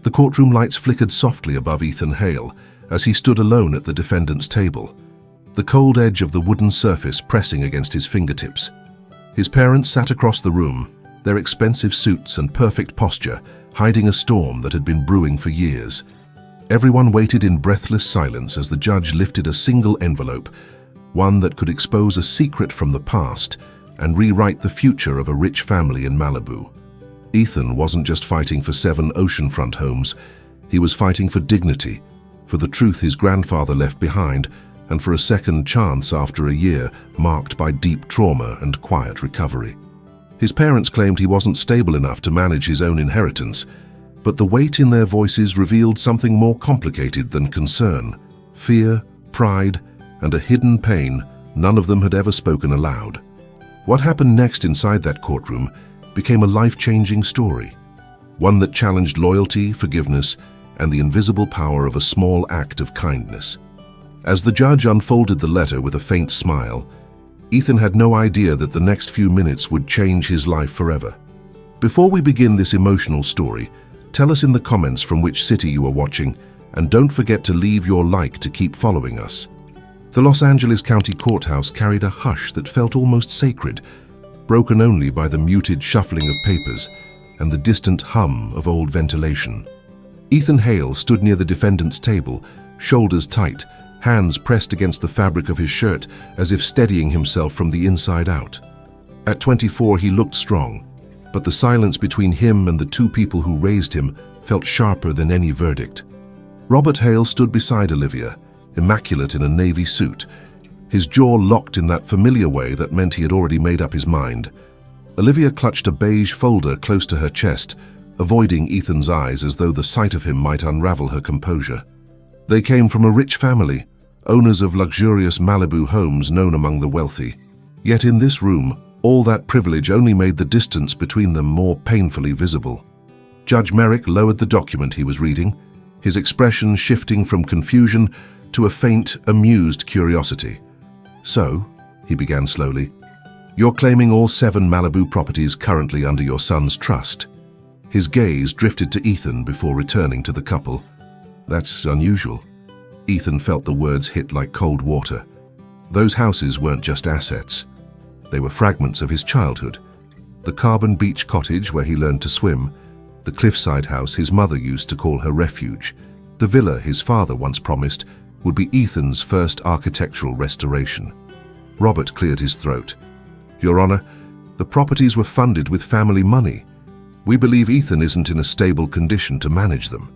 The courtroom lights flickered softly above Ethan Hale as he stood alone at the defendant's table, the cold edge of the wooden surface pressing against his fingertips. His parents sat across the room, their expensive suits and perfect posture hiding a storm that had been brewing for years. Everyone waited in breathless silence as the judge lifted a single envelope, one that could expose a secret from the past and rewrite the future of a rich family in Malibu. Ethan wasn't just fighting for 7 oceanfront homes, he was fighting for dignity, for the truth his grandfather left behind, and for a second chance after a year marked by deep trauma and quiet recovery. His parents claimed he wasn't stable enough to manage his own inheritance, but the weight in their voices revealed something more complicated than concern, fear, pride, and a hidden pain none of them had ever spoken aloud. What happened next inside that courtroom became a life-changing story, one that challenged loyalty, forgiveness, and the invisible power of a small act of kindness. As the judge unfolded the letter with a faint smile, Ethan had no idea that the next few minutes would change his life forever. Before we begin this emotional story, tell us in the comments from which city you are watching, and don't forget to leave your like to keep following us. The Los Angeles County Courthouse carried a hush that felt almost sacred, broken only by the muted shuffling of papers and the distant hum of old ventilation. Ethan Hale stood near the defendant's table, shoulders tight, hands pressed against the fabric of his shirt as if steadying himself from the inside out. At 24, he looked strong, but the silence between him and the 2 people who raised him felt sharper than any verdict. Robert Hale stood beside Olivia, immaculate in a navy suit, his jaw locked in that familiar way that meant he had already made up his mind. Olivia clutched a beige folder close to her chest, avoiding Ethan's eyes as though the sight of him might unravel her composure. They came from a rich family, owners of luxurious Malibu homes known among the wealthy. Yet in this room, all that privilege only made the distance between them more painfully visible. Judge Merrick lowered the document he was reading, his expression shifting from confusion to a faint, amused curiosity. "So," he began slowly, "you're claiming all 7 Malibu properties currently under your son's trust." His gaze drifted to Ethan before returning to the couple. "That's unusual." Ethan felt the words hit like cold water. Those houses weren't just assets. They were fragments of his childhood. The Carbon Beach cottage where he learned to swim, the cliffside house his mother used to call her refuge, the villa his father once promised would be Ethan's first architectural restoration. Robert cleared his throat. "Your Honor, the properties were funded with family money. We believe Ethan isn't in a stable condition to manage them."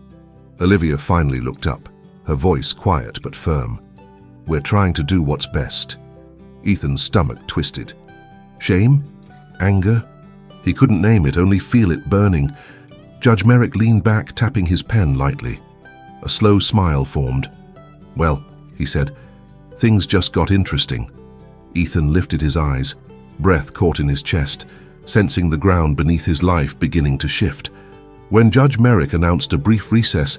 Olivia finally looked up, her voice quiet but firm. "We're trying to do what's best." Ethan's stomach twisted. Shame? Anger? He couldn't name it, only feel it burning. Judge Merrick leaned back, tapping his pen lightly. A slow smile formed. "Well," he said, "things just got interesting." Ethan lifted his eyes, breath caught in his chest, sensing the ground beneath his life beginning to shift. When Judge Merrick announced a brief recess,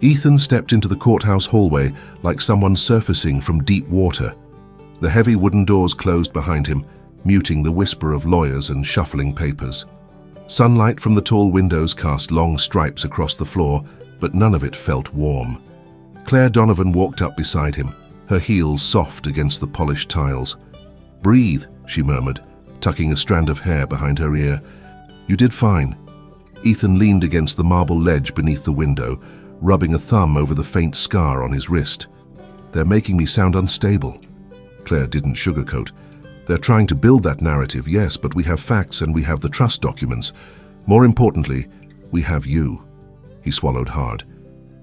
Ethan stepped into the courthouse hallway like someone surfacing from deep water. The heavy wooden doors closed behind him, muting the whisper of lawyers and shuffling papers. Sunlight from the tall windows cast long stripes across the floor, but none of it felt warm. Claire Donovan walked up beside him, her heels soft against the polished tiles. "Breathe," she murmured, tucking a strand of hair behind her ear. "You did fine." Ethan leaned against the marble ledge beneath the window, rubbing a thumb over the faint scar on his wrist. "They're making me sound unstable." Claire didn't sugarcoat. "They're trying to build that narrative, yes, but we have facts and we have the trust documents. More importantly, we have you." He swallowed hard.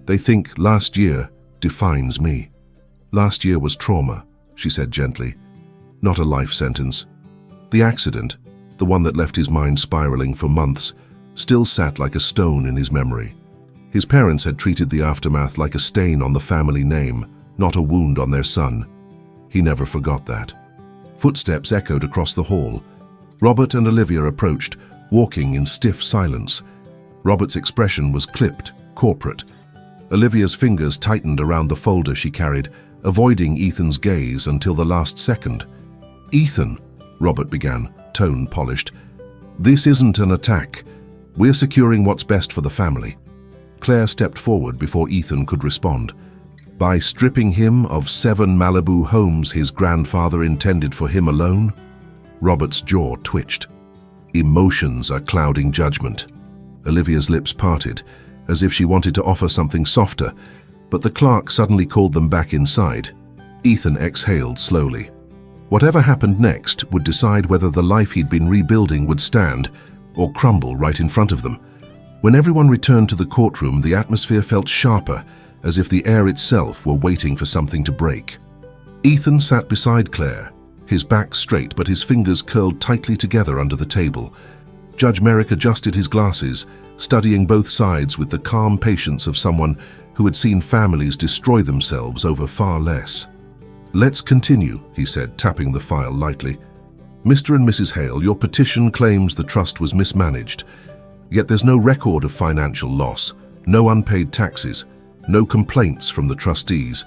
"They think last year defines me." "Last year was trauma," she said gently. "Not a life sentence." The accident, the one that left his mind spiraling for months, still sat like a stone in his memory. His parents had treated the aftermath like a stain on the family name, not a wound on their son. He never forgot that. Footsteps echoed across the hall. Robert and Olivia approached, walking in stiff silence. Robert's expression was clipped, corporate. Olivia's fingers tightened around the folder she carried, avoiding Ethan's gaze until the last second. "Ethan," Robert began, tone polished, "this isn't an attack. We're securing what's best for the family." Claire stepped forward before Ethan could respond. By stripping him of 7 Malibu homes his grandfather intended for him alone? Robert's jaw twitched. Emotions are clouding judgment. Olivia's lips parted, as if she wanted to offer something softer, but the clerk suddenly called them back inside. Ethan exhaled slowly. Whatever happened next would decide whether the life he'd been rebuilding would stand or crumble right in front of them. When everyone returned to the courtroom, the atmosphere felt sharper, as if the air itself were waiting for something to break. Ethan sat beside Claire, his back straight but his fingers curled tightly together under the table. Judge Merrick adjusted his glasses, studying both sides with the calm patience of someone who had seen families destroy themselves over far less. "Let's continue," he said, tapping the file lightly. "Mr. and Mrs. Hale, your petition claims the trust was mismanaged, yet there's no record of financial loss, no unpaid taxes, no complaints from the trustees.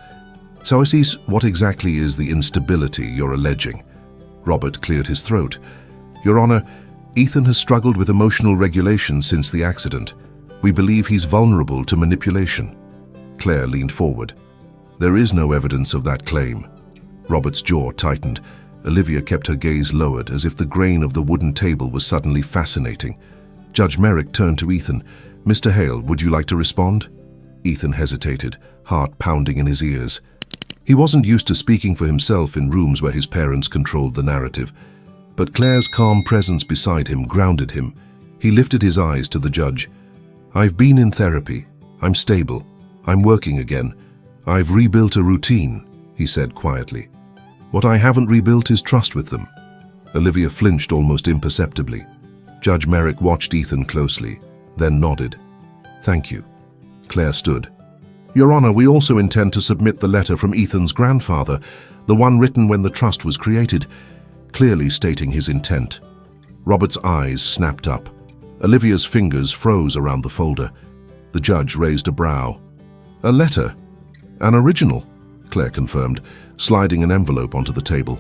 So I see what exactly is the instability you're alleging." Robert cleared his throat. "Your Honor, Ethan has struggled with emotional regulation since the accident. We believe he's vulnerable to manipulation." Claire leaned forward. "There is no evidence of that claim." Robert's jaw tightened. Olivia kept her gaze lowered, as if the grain of the wooden table was suddenly fascinating. Judge Merrick turned to Ethan. "Mr. Hale, would you like to respond?" Ethan hesitated, heart pounding in his ears. He wasn't used to speaking for himself in rooms where his parents controlled the narrative. But Claire's calm presence beside him grounded him. He lifted his eyes to the judge. "I've been in therapy. I'm stable. I'm working again. I've rebuilt a routine," he said quietly. "What I haven't rebuilt is trust with them." Olivia flinched almost imperceptibly. Judge Merrick watched Ethan closely, then nodded. "Thank you." Claire stood. "Your Honor, we also intend to submit the letter from Ethan's grandfather, the one written when the trust was created, clearly stating his intent." Robert's eyes snapped up. Olivia's fingers froze around the folder. The judge raised a brow. "A letter? An original?" Claire confirmed, sliding an envelope onto the table.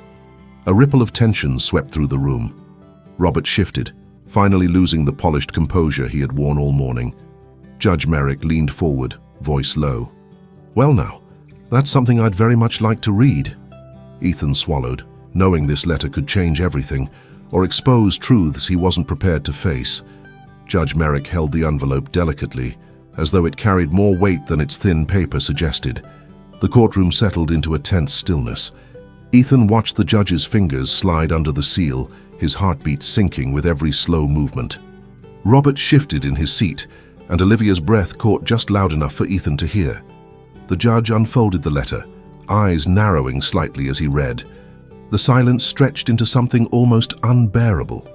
A ripple of tension swept through the room. Robert shifted, finally losing the polished composure he had worn all morning. Judge Merrick leaned forward, voice low. "Well now, that's something I'd very much like to read." Ethan swallowed, knowing this letter could change everything, or expose truths he wasn't prepared to face. Judge Merrick held the envelope delicately, as though it carried more weight than its thin paper suggested. The courtroom settled into a tense stillness. Ethan watched the judge's fingers slide under the seal, his heartbeat sinking with every slow movement. Robert shifted in his seat, and Olivia's breath caught just loud enough for Ethan to hear. The judge unfolded the letter, eyes narrowing slightly as he read. The silence stretched into something almost unbearable.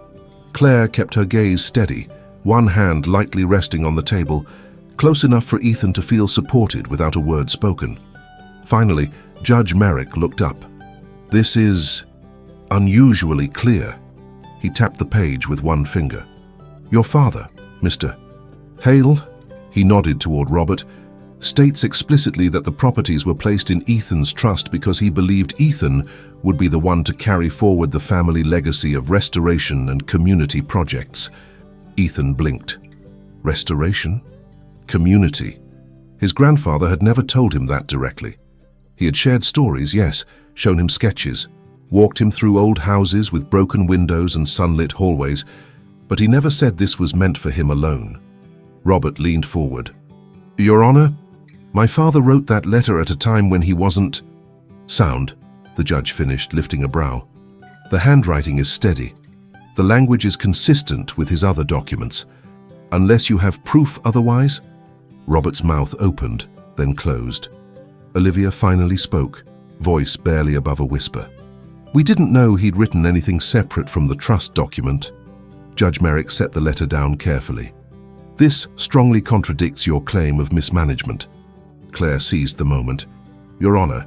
Claire kept her gaze steady, one hand lightly resting on the table, close enough for Ethan to feel supported without a word spoken. Finally, Judge Merrick looked up. "This is unusually clear." He tapped the page with one finger. "Your father, Mr. Hale," he nodded toward Robert, "states explicitly that the properties were placed in Ethan's trust because he believed Ethan would be the one to carry forward the family legacy of restoration and community projects." Ethan blinked. Restoration? Community? His grandfather had never told him that directly. He had shared stories, yes, shown him sketches, walked him through old houses with broken windows and sunlit hallways, but he never said this was meant for him alone. Robert leaned forward. "Your Honor, my father wrote that letter at a time when he wasn't..." "Sound," the judge finished, lifting a brow. "The handwriting is steady. The language is consistent with his other documents. Unless you have proof otherwise?" Robert's mouth opened, then closed. Olivia finally spoke, voice barely above a whisper. "We didn't know he'd written anything separate from the trust document." Judge Merrick set the letter down carefully. "This strongly contradicts your claim of mismanagement." Claire seized the moment. "Your Honor,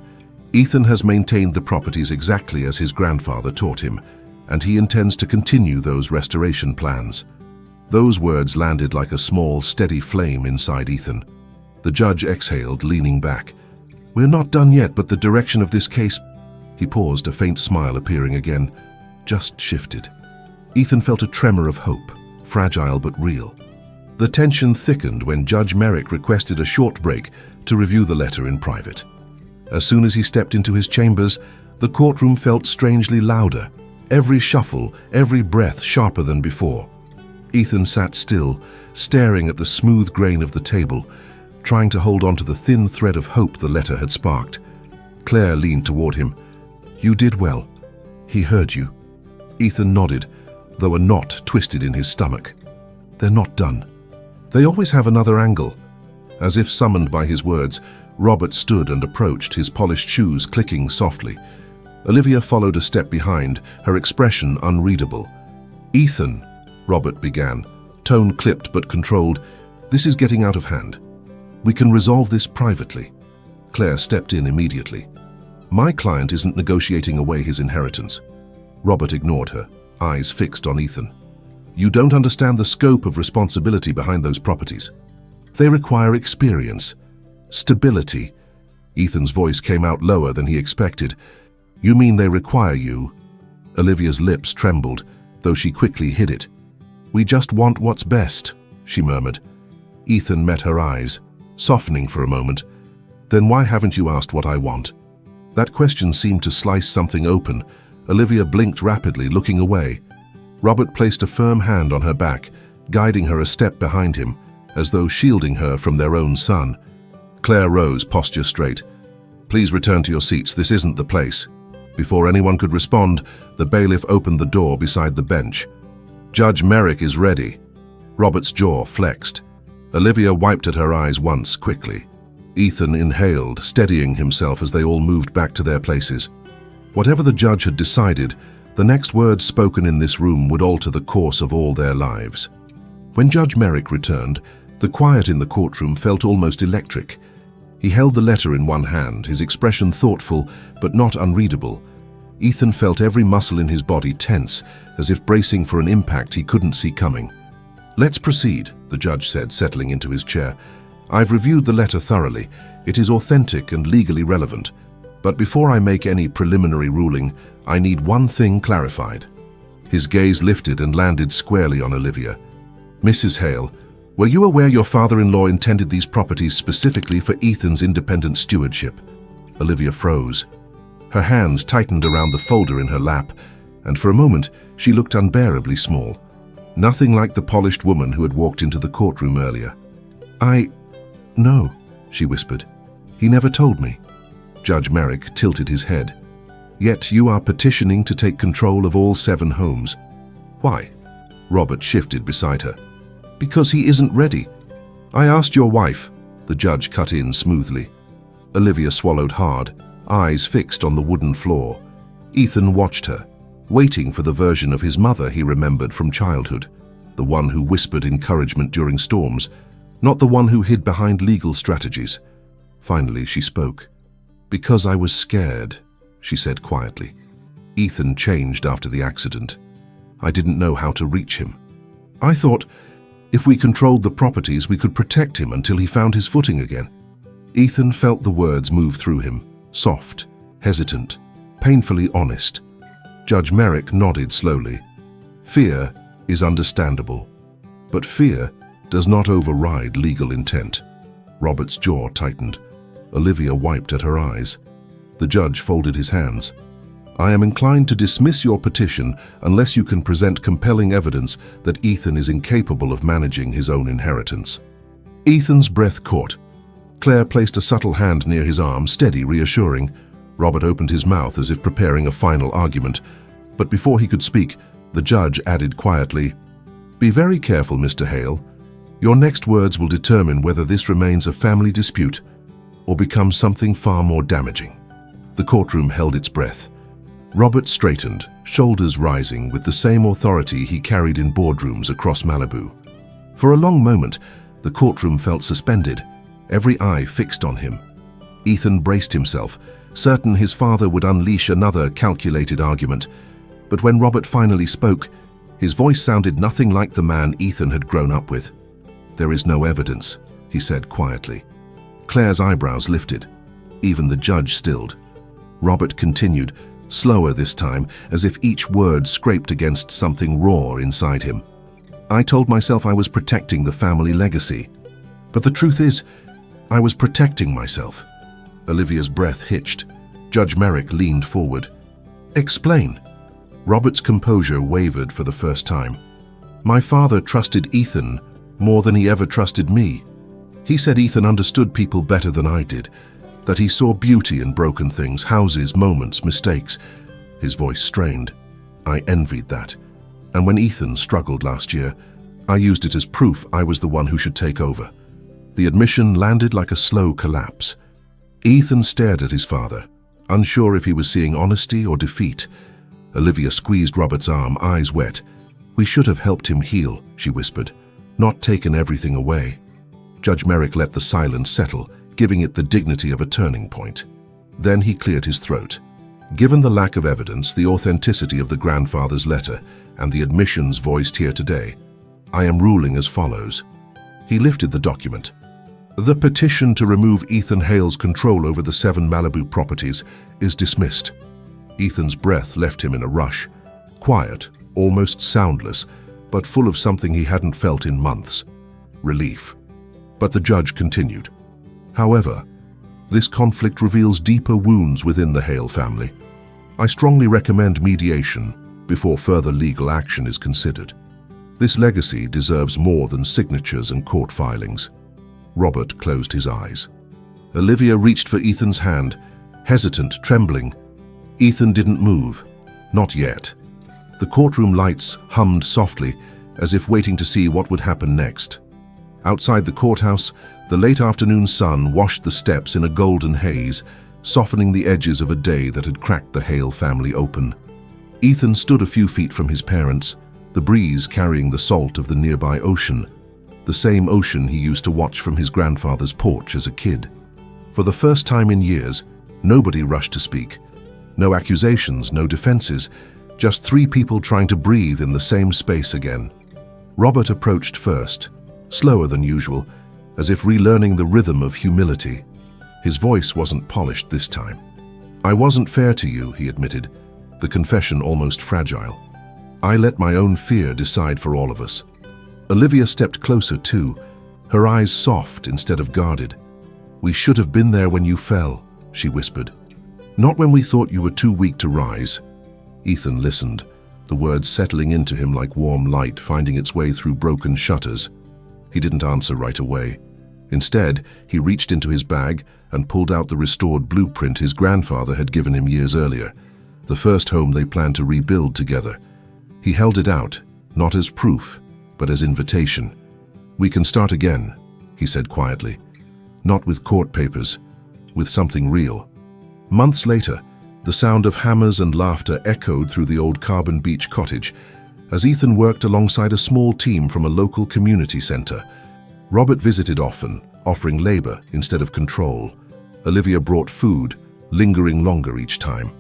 Ethan has maintained the properties exactly as his grandfather taught him, and he intends to continue those restoration plans." Those words landed like a small, steady flame inside Ethan. The judge exhaled, leaning back. "We're not done yet, but the direction of this case..." He paused, a faint smile appearing again. "Just shifted." Ethan felt a tremor of hope, fragile but real. The tension thickened when Judge Merrick requested a short break to review the letter in private. As soon as he stepped into his chambers, the courtroom felt strangely louder, every shuffle, every breath sharper than before. Ethan sat still, staring at the smooth grain of the table, trying to hold on to the thin thread of hope the letter had sparked. Claire leaned toward him. "You did well. He heard you." Ethan nodded, though a knot twisted in his stomach. "They're not done. They always have another angle." As if summoned by his words, Robert stood and approached, his polished shoes clicking softly. Olivia followed a step behind, her expression unreadable. "Ethan," Robert began, tone clipped but controlled, "this is getting out of hand. We can resolve this privately." Claire stepped in immediately. "My client isn't negotiating away his inheritance." Robert ignored her, eyes fixed on Ethan. "You don't understand the scope of responsibility behind those properties. They require experience, stability." Ethan's voice came out lower than he expected. "You mean they require you?" Olivia's lips trembled, though she quickly hid it. "We just want what's best," she murmured. Ethan met her eyes, softening for a moment. "Then why haven't you asked what I want?" That question seemed to slice something open. Olivia blinked rapidly, looking away. Robert placed a firm hand on her back, guiding her a step behind him, as though shielding her from their own son. Claire rose, posture straight. "Please return to your seats. This isn't the place." Before anyone could respond, the bailiff opened the door beside the bench. "Judge Merrick is ready." Robert's jaw flexed. Olivia wiped at her eyes once, quickly. Ethan inhaled, steadying himself as they all moved back to their places. Whatever the judge had decided, the next words spoken in this room would alter the course of all their lives. When Judge Merrick returned, the quiet in the courtroom felt almost electric. He held the letter in one hand, his expression thoughtful but not unreadable. Ethan felt every muscle in his body tense, as if bracing for an impact he couldn't see coming. "Let's proceed," the judge said, settling into his chair. "I've reviewed the letter thoroughly. It is authentic and legally relevant. But before I make any preliminary ruling, I need one thing clarified." His gaze lifted and landed squarely on Olivia. "Mrs. Hale, were you aware your father-in-law intended these properties specifically for Ethan's independent stewardship?" Olivia froze. Her hands tightened around the folder in her lap, and for a moment she looked unbearably small. Nothing like the polished woman who had walked into the courtroom earlier. No," she whispered. "He never told me." Judge Merrick tilted his head. "Yet you are petitioning to take control of all 7 homes. Why?" Robert shifted beside her. "Because he isn't ready. I asked your wife," the judge cut in smoothly. Olivia swallowed hard, eyes fixed on the wooden floor. Ethan watched her, waiting for the version of his mother he remembered from childhood, the one who whispered encouragement during storms, not the one who hid behind legal strategies. Finally, she spoke. "Because I was scared," she said quietly. "Ethan changed after the accident. I didn't know how to reach him. I thought if we controlled the properties, we could protect him until he found his footing again." Ethan felt the words move through him, soft, hesitant, painfully honest. Judge Merrick nodded slowly. "Fear is understandable, but fear does not override legal intent." Robert's jaw tightened. Olivia wiped at her eyes. The judge folded his hands. "I am inclined to dismiss your petition unless you can present compelling evidence that Ethan is incapable of managing his own inheritance." Ethan's breath caught. Claire placed a subtle hand near his arm, steady, reassuring. Robert opened his mouth as if preparing a final argument, but before he could speak, the judge added quietly, "Be very careful, Mr. Hale. Your next words will determine whether this remains a family dispute or becomes something far more damaging." The courtroom held its breath. Robert straightened, shoulders rising with the same authority he carried in boardrooms across Malibu. For a long moment, the courtroom felt suspended, every eye fixed on him. Ethan braced himself, certain his father would unleash another calculated argument. But when Robert finally spoke, his voice sounded nothing like the man Ethan had grown up with. "There is no evidence," he said quietly. Claire's eyebrows lifted. Even the judge stilled. Robert continued, slower this time, as if each word scraped against something raw inside him. I told myself I was protecting the family legacy. But the truth is, I was protecting myself. Olivia's breath hitched. Judge Merrick leaned forward. Explain. Robert's composure wavered for the first time. My father trusted Ethan more than he ever trusted me. He said Ethan understood people better than I did, that he saw beauty in broken things, houses, moments, mistakes. His voice strained. I envied that. And when Ethan struggled last year, I used it as proof I was the one who should take over. The admission landed like a slow collapse. Ethan stared at his father, unsure if he was seeing honesty or defeat. Olivia squeezed Robert's arm, eyes wet. We should have helped him heal, she whispered, not taken everything away. Judge Merrick let the silence settle, giving it the dignity of a turning point. Then he cleared his throat. Given the lack of evidence, the authenticity of the grandfather's letter, and the admissions voiced here today, I am ruling as follows. He lifted the document. The petition to remove Ethan Hale's control over the 7 Malibu properties is dismissed. Ethan's breath left him in a rush. Quiet, almost soundless, but full of something he hadn't felt in months. Relief. But the judge continued. However, this conflict reveals deeper wounds within the Hale family. I strongly recommend mediation before further legal action is considered. This legacy deserves more than signatures and court filings. Robert closed his eyes. Olivia reached for Ethan's hand, hesitant, trembling. Ethan didn't move. Not yet. The courtroom lights hummed softly, as if waiting to see what would happen next. Outside the courthouse, the late afternoon sun washed the steps in a golden haze, softening the edges of a day that had cracked the Hale family open. Ethan stood a few feet from his parents, the breeze carrying the salt of the nearby ocean, the same ocean he used to watch from his grandfather's porch as a kid. For the first time in years, nobody rushed to speak. No accusations, no defenses, just 3 people trying to breathe in the same space again. Robert approached first, slower than usual, as if relearning the rhythm of humility. His voice wasn't polished this time. I wasn't fair to you, he admitted, the confession almost fragile. I let my own fear decide for all of us. Olivia stepped closer too, her eyes soft instead of guarded. We should have been there when you fell, she whispered. Not when we thought you were too weak to rise. Ethan listened, the words settling into him like warm light finding its way through broken shutters. He didn't answer right away. Instead, he reached into his bag and pulled out the restored blueprint his grandfather had given him years earlier, the first home they planned to rebuild together. He held it out, not as proof, but as invitation. We can start again, he said quietly. Not with court papers, with something real. Months later, the sound of hammers and laughter echoed through the old Carbon Beach cottage as Ethan worked alongside a small team from a local community center. Robert visited often, offering labor instead of control. Olivia brought food, lingering longer each time.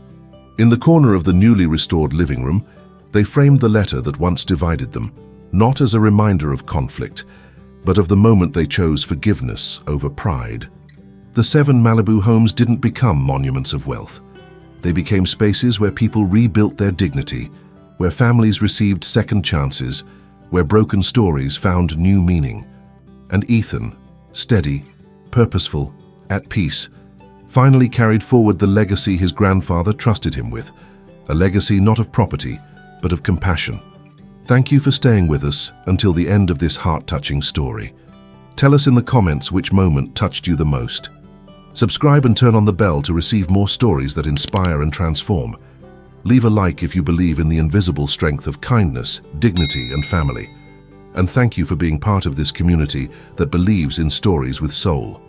In the corner of the newly restored living room, they framed the letter that once divided them, not as a reminder of conflict, but of the moment they chose forgiveness over pride. The 7 Malibu homes didn't become monuments of wealth. They became spaces where people rebuilt their dignity, where families received second chances, where broken stories found new meaning. And Ethan, steady, purposeful, at peace, finally carried forward the legacy his grandfather trusted him with, a legacy not of property, but of compassion. Thank you for staying with us until the end of this heart-touching story. Tell us in the comments which moment touched you the most. Subscribe and turn on the bell to receive more stories that inspire and transform. Leave a like if you believe in the invisible strength of kindness, dignity, and family. And thank you for being part of this community that believes in stories with soul.